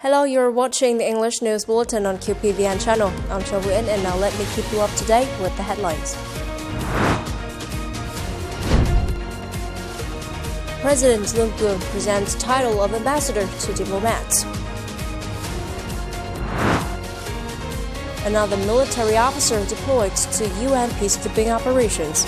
Hello, you're watching the English News Bulletin on QPVN channel. I'm Reup, and now let me keep you up to date with the headlines. President LUONG presents title of ambassador to diplomats. Another military officer deployed to UN peacekeeping operations.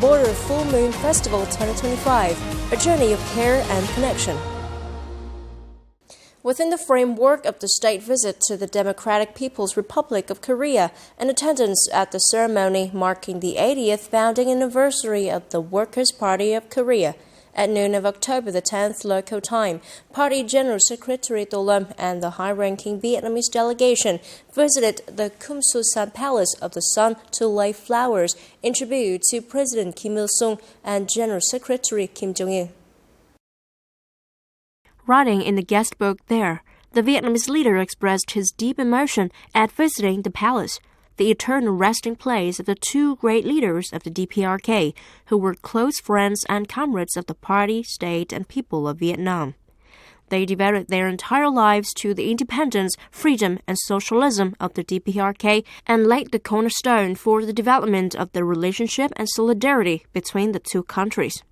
Border Full Moon Festival 2025, a journey of care and connection. Within the framework of the state visit to the Democratic People's Republic of Korea and attendance at the ceremony marking the 80th founding anniversary of the Workers' Party of Korea, at noon of October the 10th local time, Party General Secretary DIPLOMATS and the high-ranking Vietnamese delegation visited the CUONG Palace of the Sun to lay flowers in tribute to President Kim Il-sung and General Secretary Kim Jong-un. Writing in the guest book there, the Vietnamese leader expressed his deep emotion at visiting the palace, the eternal resting place of the two great leaders of the DPRK, who were close friends and comrades of the party, state, and people of Vietnam. They devoted their entire lives to the independence, freedom, and socialism of the DPRK and laid the cornerstone for the development of the relationship and solidarity between the two countries.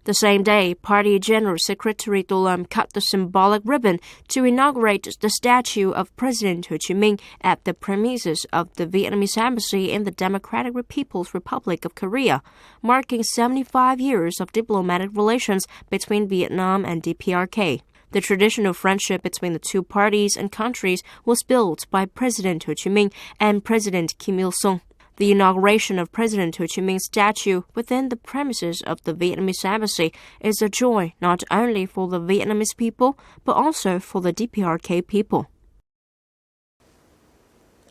The same day, Party General Secretary DIPLOMATS cut the symbolic ribbon to inaugurate the statue of President Ho Chi Minh at the premises of the Vietnamese Embassy in the Democratic People's Republic of Korea, marking 75 years of diplomatic relations between Vietnam and DPRK. The traditional friendship between the two parties and countries was built by President Ho Chi Minh and President Kim Il-sung. The inauguration of President Ho Chi Minh's statue within the premises of the Vietnamese Embassy is a joy not only for the Vietnamese people, but also for the DPRK people.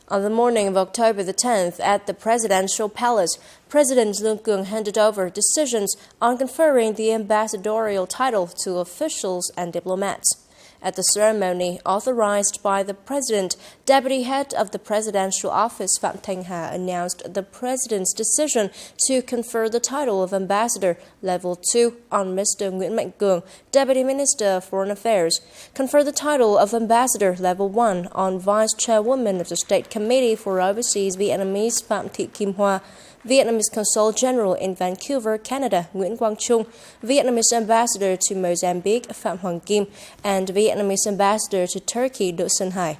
On the morning of October the 10th at the Presidential Palace, President LUONG handed over decisions on conferring the ambassadorial title to officials and diplomats. At the ceremony authorized by the President, Deputy Head of the Presidential Office Phạm Thanh Hà announced the President's decision to confer the title of Ambassador Level 2 on Mr. Nguyễn Mạnh Cường, Deputy Minister of Foreign Affairs, confer the title of Ambassador Level 1 on Vice Chairwoman of the State Committee for Overseas Vietnamese Phạm Thị Kim Hoa, Vietnamese Consul General in Vancouver, Canada, Nguyễn Quang Trung, Vietnamese Ambassador to Mozambique, Phạm Hoàng Kim, and Vietnamese Ambassador to Turkey, Đỗ Xuân Hải.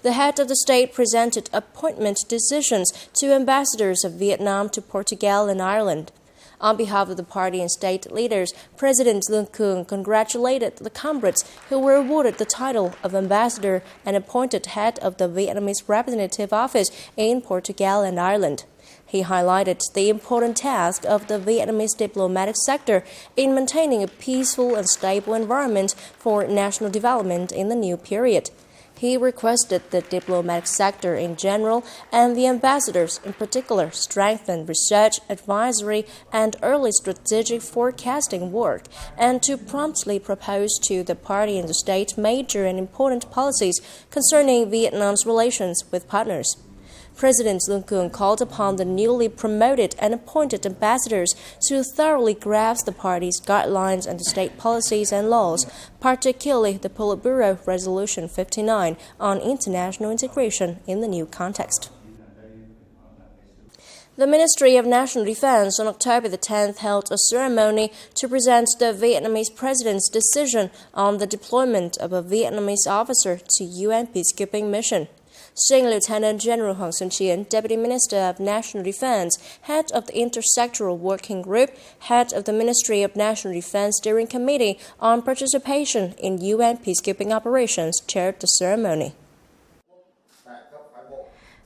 The head of the state presented appointment decisions to ambassadors of Vietnam to Portugal and Ireland. On behalf of the party and state leaders, President LUONG congratulated the comrades who were awarded the title of ambassador and appointed head of the Vietnamese representative office in Portugal and Ireland. He highlighted the important task of the Vietnamese diplomatic sector in maintaining a peaceful and stable environment for national development in the new period. He requested the diplomatic sector in general and the ambassadors in particular strengthen research, advisory, and early strategic forecasting work, and to promptly propose to the party and the state major and important policies concerning Vietnam's relations with partners. President LUONG called upon the newly promoted and appointed ambassadors to thoroughly grasp the party's guidelines and the state policies and laws, particularly the Politburo Resolution 59 on international integration in the new context. The Ministry of National Defense on October the 10th held a ceremony to present the Vietnamese President's decision on the deployment of a Vietnamese officer to UN peacekeeping mission. Sing Lieutenant General Hoàng Xuân Chiến, Deputy Minister of National Defense, Head of the Intersectoral Working Group, Head of the Ministry of National Defense Steering Committee on Participation in UN Peacekeeping Operations, chaired the ceremony.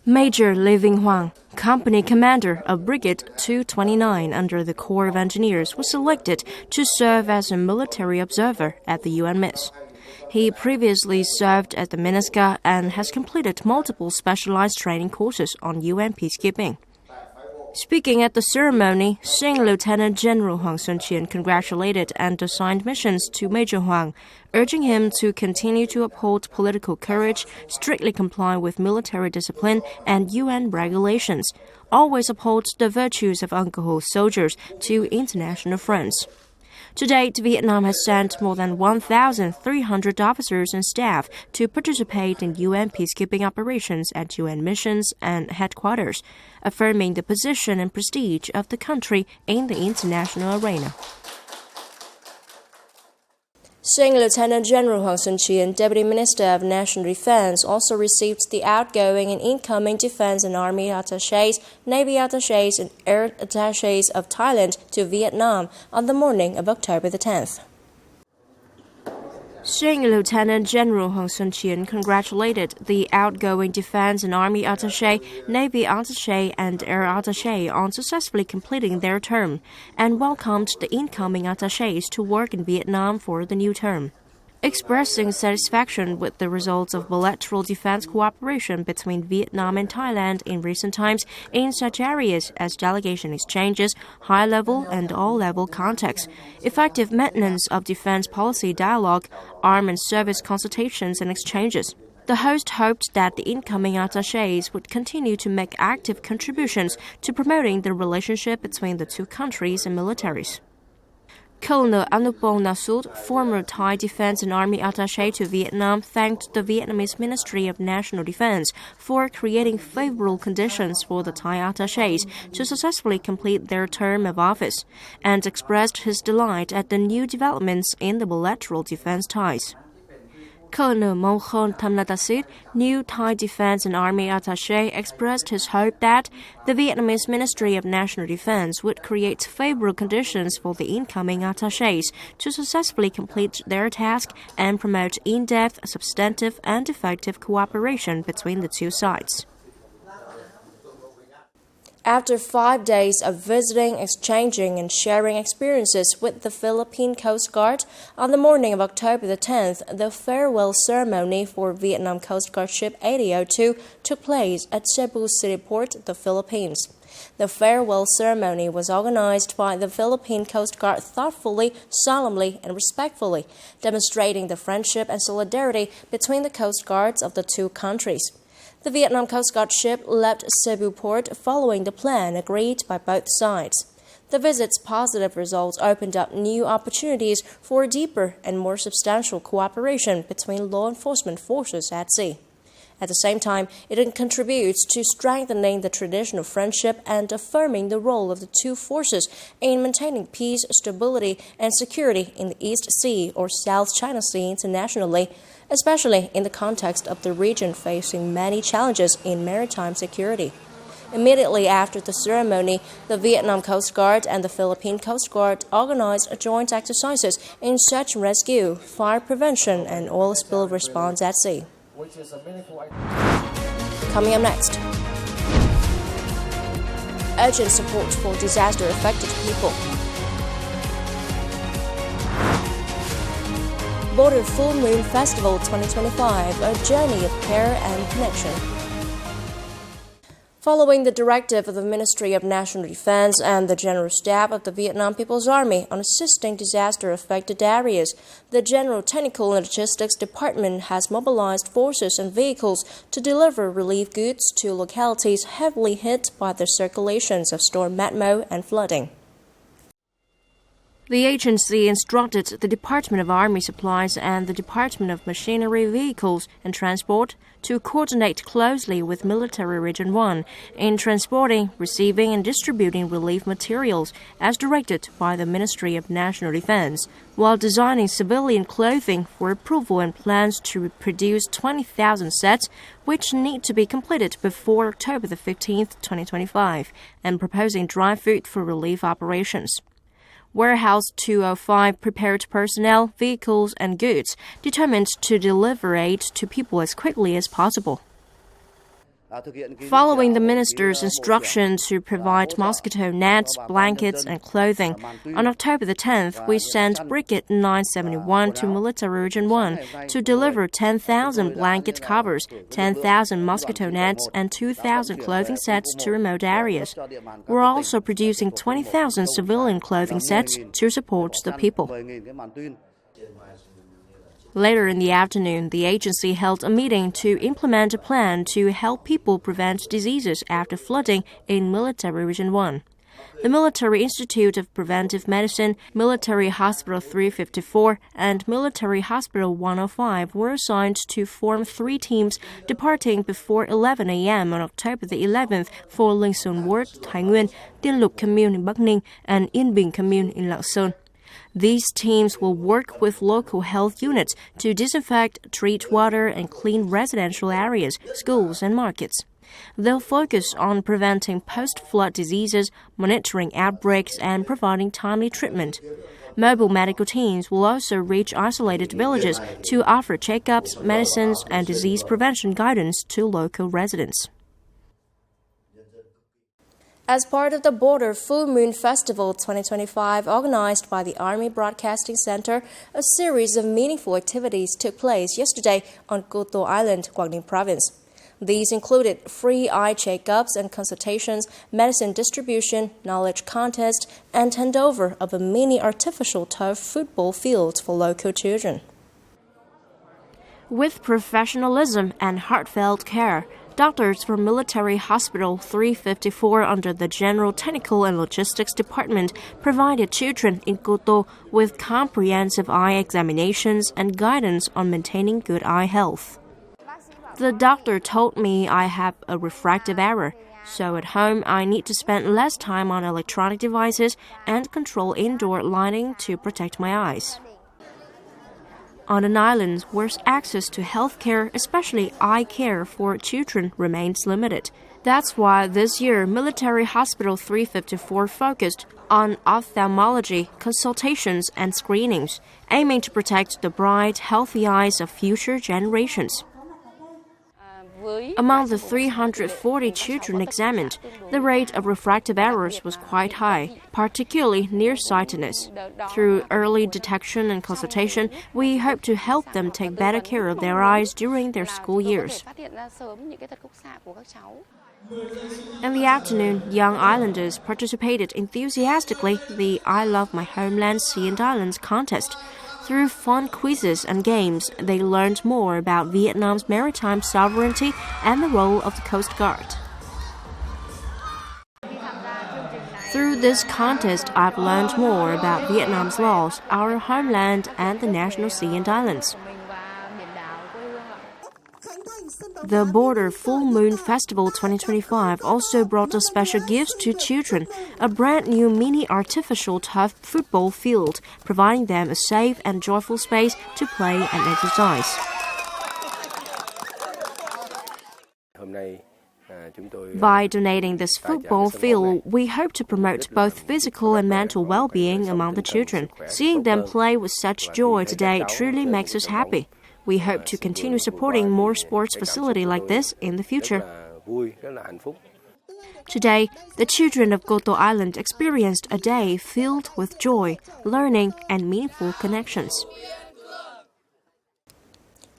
Major Lê Vinh Hoàng, Company Commander of Brigade 229 under the Corps of Engineers, was selected to serve as a military observer at the UN Miss. He previously served at the MINUSCA and has completed multiple specialized training courses on UN peacekeeping. Speaking at the ceremony, Sing Lieutenant General Hoàng Xuân Chiến congratulated and assigned missions to Major Hoàng, urging him to continue to uphold political courage, strictly comply with military discipline and UN regulations, always uphold the virtues of alcohol soldiers to international friends. To date, Vietnam has sent more than 1,300 officers and staff to participate in UN peacekeeping operations at UN missions and headquarters, affirming the position and prestige of the country in the international arena. Seeing Lieutenant General Hoàng Xuân Chiến, Deputy Minister of National Defense, also received the outgoing and incoming defense and army attachés, navy attachés, and air attachés of Thailand to Vietnam on the morning of October the 10th. Seeing Lieutenant General Hoàng Xuân Chiến congratulated the outgoing defense and army attaché, navy attaché, and air attaché on successfully completing their term, and welcomed the incoming attachés to work in Vietnam for the new term. Expressing satisfaction with the results of bilateral defense cooperation between Vietnam and Thailand in recent times in such areas as delegation exchanges, high-level and all-level contacts, effective maintenance of defense policy dialogue, arm and service consultations and exchanges. The host hoped that the incoming attachés would continue to make active contributions to promoting the relationship between the two countries and militaries. Colonel Anupong Nasut, former Thai Defense and Army attaché to Vietnam, thanked the Vietnamese Ministry of National Defense for creating favorable conditions for the Thai attachés to successfully complete their term of office, and expressed his delight at the new developments in the bilateral defense ties. Colonel Monkhon Thamnatasit, new Thai Defense and Army attaché, expressed his hope that the Vietnamese Ministry of National Defense would create favorable conditions for the incoming attachés to successfully complete their task and promote in-depth, substantive, and effective cooperation between the two sides. After 5 days of visiting, exchanging, and sharing experiences with the Philippine Coast Guard, on the morning of October the 10th, the farewell ceremony for Vietnam Coast Guard ship 8002 took place at Cebu City Port, the Philippines. The farewell ceremony was organized by the Philippine Coast Guard thoughtfully, solemnly, and respectfully, demonstrating the friendship and solidarity between the Coast Guards of the two countries. The Vietnam Coast Guard ship left Cebu Port following the plan agreed by both sides. The visit's positive results opened up new opportunities for deeper and more substantial cooperation between law enforcement forces at sea. At the same time, it contributes to strengthening the tradition of friendship and affirming the role of the two forces in maintaining peace, stability, and security in the East Sea or South China Sea internationally, especially in the context of the region facing many challenges in maritime security. Immediately after the ceremony, the Vietnam Coast Guard and the Philippine Coast Guard organized joint exercises in search and rescue, fire prevention, and oil spill response at sea. Coming up next, urgent support for disaster-affected people. Border Full Moon Festival 2025, a journey of care and connection. Following the directive of the Ministry of National Defense and the General Staff of the Vietnam People's Army on assisting disaster-affected areas, the General Technical and Logistics Department has mobilized forces and vehicles to deliver relief goods to localities heavily hit by the circulations of Storm Matmo and flooding. The agency instructed the Department of Army Supplies and the Department of Machinery, Vehicles and Transport to coordinate closely with Military Region 1 in transporting, receiving and distributing relief materials as directed by the Ministry of National Defense, while designing civilian clothing for approval and plans to produce 20,000 sets, which need to be completed before October the 15th, 2025, and proposing dry food for relief operations. Warehouse 205 prepared personnel, vehicles, and goods determined to deliver aid to people as quickly as possible. Following the minister's instruction to provide mosquito nets, blankets, and clothing, on October the 10th, we sent Brigade 971 to Military Region 1 to deliver 10,000 blanket covers, 10,000 mosquito nets, and 2,000 clothing sets to remote areas. We're also producing 20,000 civilian clothing sets to support the people. Later in the afternoon, the agency held a meeting to implement a plan to help people prevent diseases after flooding in Military Region 1. The Military Institute of Preventive Medicine, Military Hospital 354, and Military Hospital 105 were assigned to form 3 teams departing before 11 a.m. on October the 11th for Linh Sơn Ward, Thái Nguyên, Tiên Lục Commune in Bắc Ninh, and Yên Bình Commune in Lạng Sơn. These teams will work with local health units to disinfect, treat water, and clean residential areas, schools, and markets. They'll focus on preventing post-flood diseases, monitoring outbreaks, and providing timely treatment. Mobile medical teams will also reach isolated villages to offer checkups, medicines, and disease prevention guidance to local residents. As part of the Border Full Moon Festival 2025 organized by the Army Broadcasting Center, a series of meaningful activities took place yesterday on Cô Tô Island, Quảng Ninh Province. These included free eye checkups and consultations, medicine distribution, knowledge contest, and handover of a mini artificial turf football field for local children. With professionalism and heartfelt care, doctors from Military Hospital 354 under the General Technical and Logistics Department provided children in Cô Tô with comprehensive eye examinations and guidance on maintaining good eye health. The doctor told me I have a refractive error, so at home I need to spend less time on electronic devices and control indoor lighting to protect my eyes. On an island where access to health care, especially eye care for children, remains limited. That's why this year Military Hospital 354 focused on ophthalmology, consultations, and screenings, aiming to protect the bright, healthy eyes of future generations. Among the 340 children examined, the rate of refractive errors was quite high, particularly nearsightedness. Through early detection and consultation, we hope to help them take better care of their eyes during their school years. In the afternoon, young islanders participated enthusiastically in the I Love My Homeland Sea and Islands contest. Through fun quizzes and games, they learned more about Vietnam's maritime sovereignty and the role of the Coast Guard. Through this contest, I've learned more about Vietnam's laws, our homeland, and the national sea and islands. The Border Full Moon Festival 2025 also brought a special gift to children, a brand new mini artificial turf football field, providing them a safe and joyful space to play and exercise. By donating this football field, we hope to promote both physical and mental well-being among the children. Seeing them play with such joy today truly makes us happy. We hope to continue supporting more sports facilities like this in the future. Today, the children of Cô Tô Island experienced a day filled with joy, learning, and meaningful connections.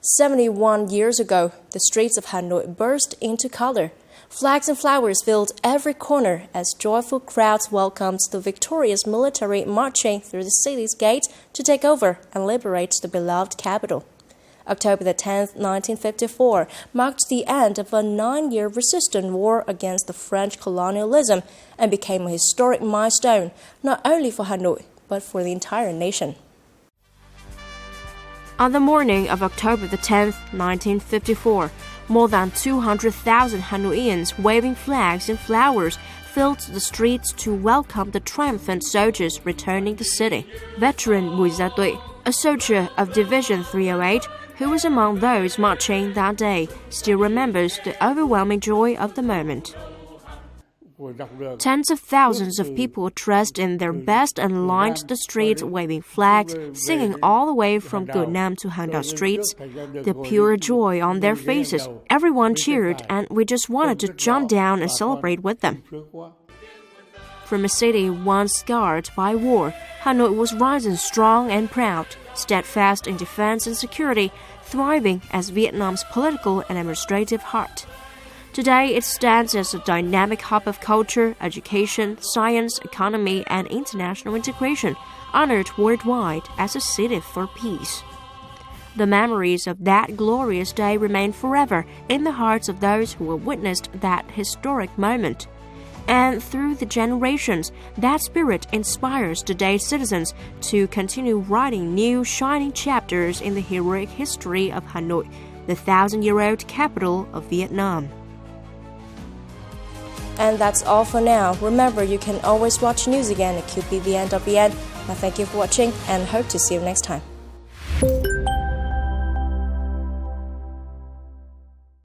71 years ago, the streets of Hanoi burst into color. Flags and flowers filled every corner as joyful crowds welcomed the victorious military marching through the city's gates to take over and liberate the beloved capital. October the 10th, 1954, marked the end of a 9-year resistant war against the French colonialism and became a historic milestone not only for Hanoi, but for the entire nation. On the morning of October the 10th, 1954, more than 200,000 Hanoians waving flags and flowers filled the streets to welcome the triumphant soldiers returning the city. Veteran Bùi Gia Tuệ, a soldier of Division 308, who was among those marching that day, still remembers the overwhelming joy of the moment. Tens of thousands of people dressed in their best and lined the streets waving flags, singing all the way from Cửa Nam to Hàng Đào streets. The pure joy on their faces. Everyone cheered, and we just wanted to jump down and celebrate with them. From a city once scarred by war, Hanoi was rising strong and proud, steadfast in defense and security, thriving as Vietnam's political and administrative heart. Today, it stands as a dynamic hub of culture, education, science, economy, and international integration, honored worldwide as a city for peace. The memories of that glorious day remain forever in the hearts of those who witnessed that historic moment. And through the generations, that spirit inspires today's citizens to continue writing new shining chapters in the heroic history of Hanoi, the 1,000-year-old capital of Vietnam. And that's all for now. Remember, you can always watch news again at qpvn.vn. Thank you for watching and hope to see you next time.